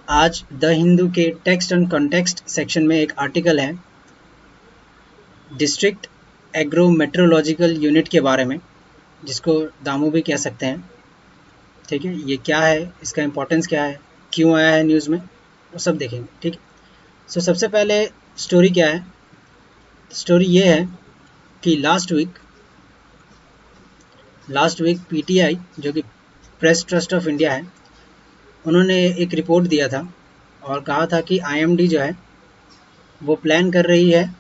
आज द हिंदू के text and context section में एक आर्टिकल है डिस्ट्रिक्ट एग्रो मेट्रोलॉजिकल यूनिट के बारे में, जिसको दामू भी कह सकते हैं। ठीक है, ये क्या है, इसका इम्पोर्टेंस क्या है, क्यों आया है न्यूज़ में, वो सब देखेंगे। ठीक है, सो सबसे पहले स्टोरी क्या है। स्टोरी ये है कि लास्ट वीक पीटीआई, जो कि प्रेस ट्रस्ट ऑफ इंडिया है, उन्होंने एक रिपोर्ट दिया था और कहा था कि आईएमडी जो है वो प्लान कर रही है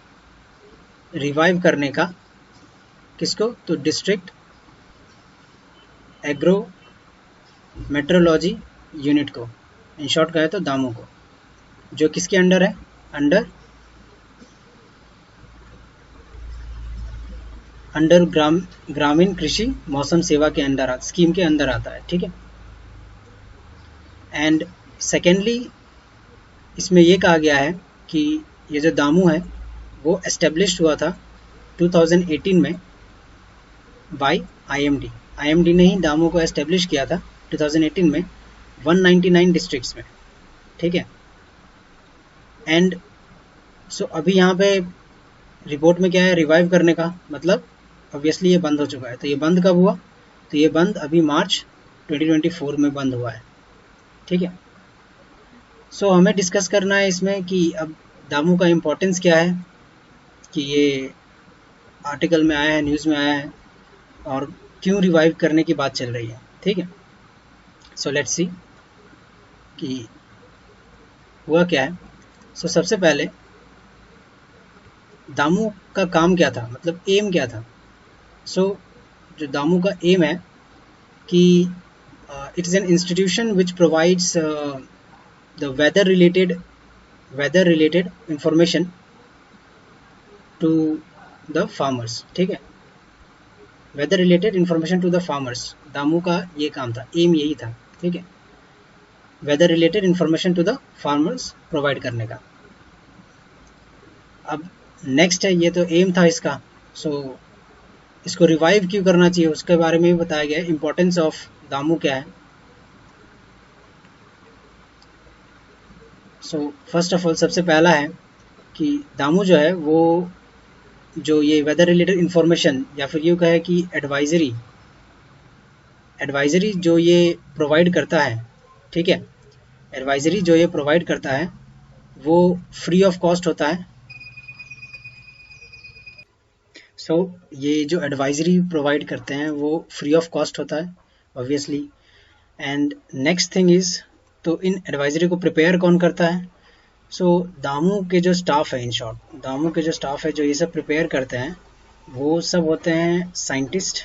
रिवाइव करने का। किसको? तो डिस्ट्रिक्ट एग्रो मेट्रोलॉजी यूनिट को, इन शॉर्ट कहे तो दामू को, जो किसके अंडर है? अंडर ग्रामीण कृषि मौसम सेवा के अंडर स्कीम के अंदर आता है। ठीक है, एंड सेकेंडली इसमें ये कहा गया है कि ये जो दामू है वो एस्टेब्लिश्ड हुआ था 2018 में बाय आईएमडी। आईएमडी ने ही दामू को एस्टेब्लिश किया था 2018 में 199 डिस्ट्रिक्ट्स में। ठीक है, एंड सो अभी यहाँ पे रिपोर्ट में क्या है? रिवाइव करने का मतलब ऑब्वियसली ये बंद हो चुका है। तो ये बंद कब हुआ? तो ये बंद अभी मार्च 2024 में बंद हुआ है। ठीक है, सो हमें डिस्कस करना है इसमें कि अब दामू का इम्पोर्टेंस क्या है, कि ये आर्टिकल में आया है, न्यूज़ में आया है, और क्यों रिवाइव करने की बात चल रही है। ठीक है, सो लेट्स सी कि हुआ क्या है। सो सबसे पहले दामू का काम क्या था, मतलब एम क्या था। सो जो दामू का एम है कि it is an institution which provides the weather related information to the farmers. ठीक है, weather related information to the farmers, DAMU का ये काम था, एम यही था। ठीक है, weather related information to the farmers provide करने का। अब नेक्स्ट है, ये तो एम था इसका। सो इसको रिवाइव क्यों करना चाहिए उसके बारे में भी बताया गया है। इंपॉर्टेंस ऑफ दामू क्या है। सो फर्स्ट ऑफ ऑल सबसे पहला है कि दामू जो है वो जो ये वेदर रिलेटेड इंफॉर्मेशन, या फिर यूँ कहे कि एडवाइजरी जो ये प्रोवाइड करता है। ठीक है, एडवाइजरी जो ये प्रोवाइड करता है वो फ्री ऑफ कॉस्ट होता है। सो ये जो एडवाइजरी प्रोवाइड करते हैं वो फ्री ऑफ कॉस्ट होता है obviously. And next thing is, तो इन एडवाइजरी को प्रिपेयर कौन करता है? सो दामू के जो स्टाफ है, इन शॉर्ट दामू के जो स्टाफ है जो ये सब प्रिपेयर करते हैं, वो सब होते हैं साइंटिस्ट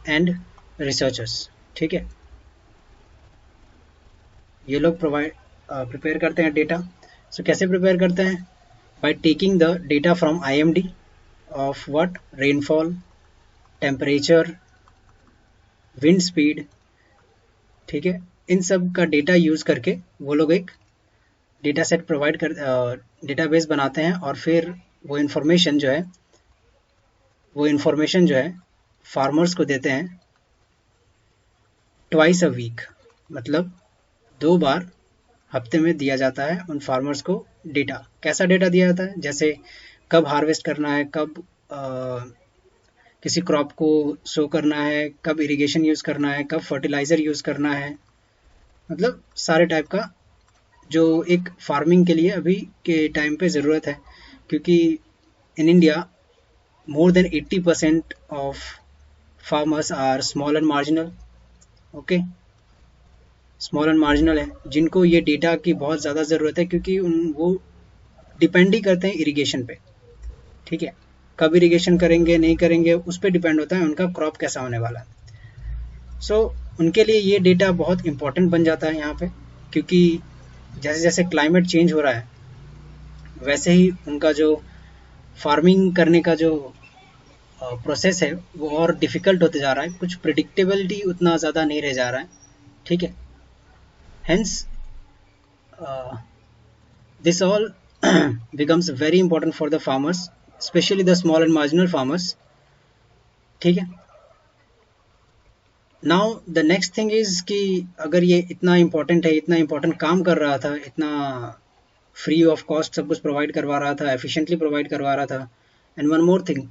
एंड रिसर्चर्स। ठीक है, ये लोग प्रिपेयर करते हैं डेटा। सो कैसे प्रिपेयर करते हैं? By taking the data from IMD of what? Rainfall, temperature, wind speed. ठीक है, इन सब का डेटा यूज़ करके वो लोग एक डेटा सेट डेटाबेस बनाते हैं, और फिर वो इन्फॉर्मेशन जो है फार्मर्स को देते हैं ट्वाइस अ वीक, मतलब 2 बार हफ्ते में दिया जाता है उन फार्मर्स को डेटा। कैसा डेटा दिया जाता है? जैसे कब हार्वेस्ट करना है, कब किसी क्रॉप को सो करना है, कब इरिगेशन यूज़ करना है, कब फर्टिलाइज़र यूज़ करना है, मतलब सारे टाइप का जो एक फार्मिंग के लिए अभी के टाइम पे ज़रूरत है। क्योंकि in India more than 80% of farmers are small and marginal। Okay, small and marginal है, जिनको ये डेटा की बहुत ज़्यादा ज़रूरत है, क्योंकि वो डिपेंड ही करते हैं इरिगेशन पे। ठीक है, कब इरिगेशन करेंगे नहीं करेंगे उस पर डिपेंड होता है उनका क्रॉप कैसा होने वाला है। सो उनके लिए ये डेटा बहुत इंपॉर्टेंट बन जाता है यहाँ पे, क्योंकि जैसे जैसे क्लाइमेट चेंज हो रहा है वैसे ही उनका जो फार्मिंग करने का जो प्रोसेस है वो और डिफ़िकल्ट होते जा रहा है, कुछ प्रिडिक्टेबिलिटी उतना ज़्यादा नहीं रह जा रहा है। ठीक है, hence this all becomes very important for the farmers, especially the small and marginal farmers। ठीक है, now the next thing is कि अगर ये इतना इम्पोर्टेंट है, इतना इम्पोर्टेंट काम कर रहा था, इतना फ्री ऑफ कॉस्ट सब कुछ प्रोवाइड करवा रहा था, एफिशिएंटली प्रोवाइड करवा रहा था, एंड वन मोर थिंग,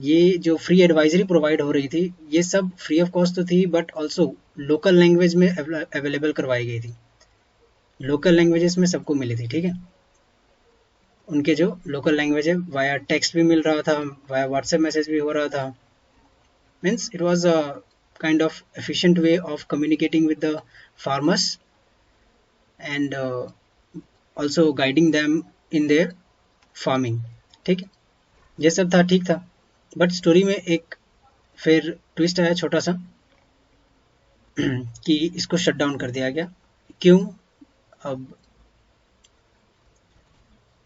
ये जो फ्री एडवाइजरी प्रोवाइड हो रही थी ये सब फ्री ऑफ कॉस्ट तो थी, बट ऑल्सो लोकल लैंग्वेज में अवेलेबल करवाई गई थी, लोकल लैंग्वेजेस में सबको मिली थी, ठीक है। उनके जो लोकल लैंग्वेज है वाया टेक्स्ट भी मिल रहा था, वाया व्हाट्सएप मैसेज भी हो रहा था, means it was a kind of efficient way of communicating with the farmers and also guiding them in their farming, ठीक है। ये सब था, ठीक था, बट स्टोरी में एक फिर ट्विस्ट आया छोटा सा कि इसको शट डाउन कर दिया गया। क्यों? अब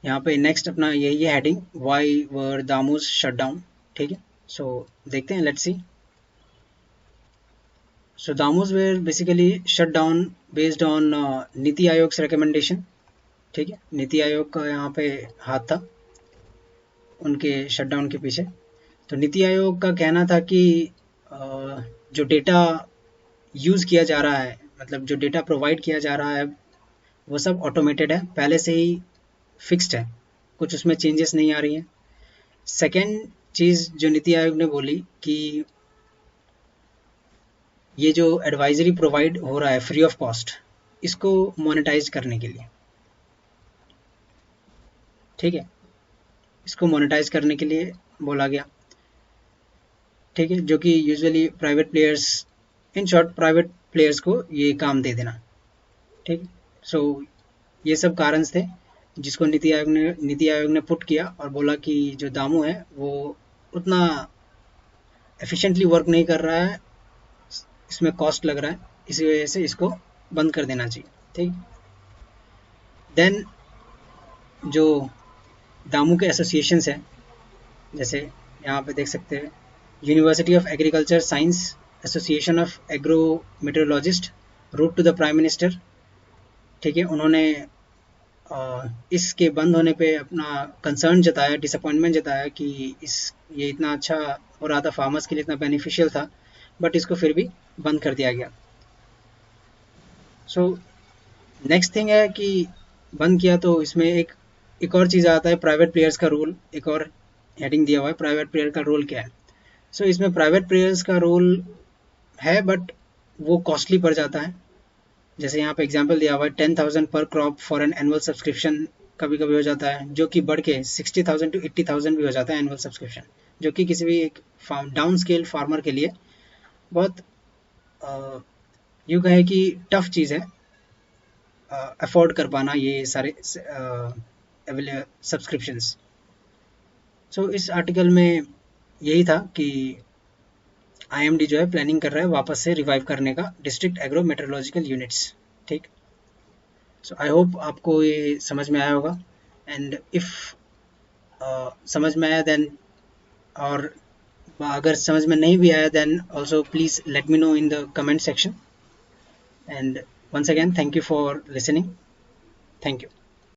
यहाँ पे नेक्स्ट अपना यही है heading, why were DAMUs shut down, ठीक है। सो देखते हैं, let's see. So DAMUs were basically shut down based on NITI Aayog recommendation, ठीक है। नीति आयोग का यहाँ पे हाथ था उनके शटडाउन के पीछे। तो नीति आयोग का कहना था कि जो डेटा यूज़ किया जा रहा है, मतलब जो डेटा प्रोवाइड किया जा रहा है वो सब ऑटोमेटेड है, पहले से ही फिक्स्ड है, कुछ उसमें चेंजेस नहीं आ रही हैं। सेकेंड चीज़ जो नीति आयोग ने बोली कि ये जो एडवाइजरी प्रोवाइड हो रहा है फ्री ऑफ कॉस्ट, इसको मोनेटाइज करने के लिए, ठीक है, इसको मोनेटाइज करने के लिए बोला गया, ठीक है, जो कि usually private players, in short private players को ये काम दे देना, ठीक। सो ये सब कारण थे जिसको नीति आयोग ने पुट किया और बोला कि जो दामू है वो उतना एफिशिएंटली वर्क नहीं कर रहा है, इसमें कॉस्ट लग रहा है, इसी वजह से इसको बंद कर देना चाहिए, ठीक। देन जो दामू के एसोसिएशंस हैं, जैसे यहाँ पे देख सकते हैं, university of agriculture science, association of agro meteorologist, route to the prime minister, ठीक है। उन्होंने इसके बंद होने पे अपना कंसर्न जताया, डिसअपॉइंटमेंट जताया कि ये इतना अच्छा हो रहा था, फार्मर्स के लिए इतना बेनिफिशियल था, बट इसको फिर भी बंद कर दिया गया। सो नेक्स्ट थिंग है कि बंद किया तो इसमें एक और चीज़ आता है, प्राइवेट प्लेयर्स का रोल, एक और हेडिंग दिया हुआ है, प्राइवेट प्लेयर का रोल क्या है। सो इसमें प्राइवेट प्लेयर्स का रोल है, बट वो कॉस्टली पड़ जाता है। जैसे यहाँ पे एग्जांपल दिया हुआ है 10,000 पर crop for an annual subscription, कभी कभी हो जाता है, जो कि बढ़ के 60,000 टू 80,000 भी हो जाता है एनुअल सब्सक्रिप्शन, जो कि किसी भी एक डाउन स्केल फार्मर के लिए बहुत यूँ कहे कि टफ चीज़ है अफोर्ड कर पाना ये सारे सब्सक्रिप्शंस। सो इस आर्टिकल में यही था कि IMD जो है प्लानिंग कर रहा है वापस से रिवाइव करने का डिस्ट्रिक्ट एग्रो मेट्रोलॉजिकल यूनिट्स, ठीक। सो आई होप आपको ये समझ में आया होगा, एंड इफ़ समझ में आया देन, और अगर समझ में नहीं भी आया then also please let me know in the comment section, and once again thank you for listening, thank you।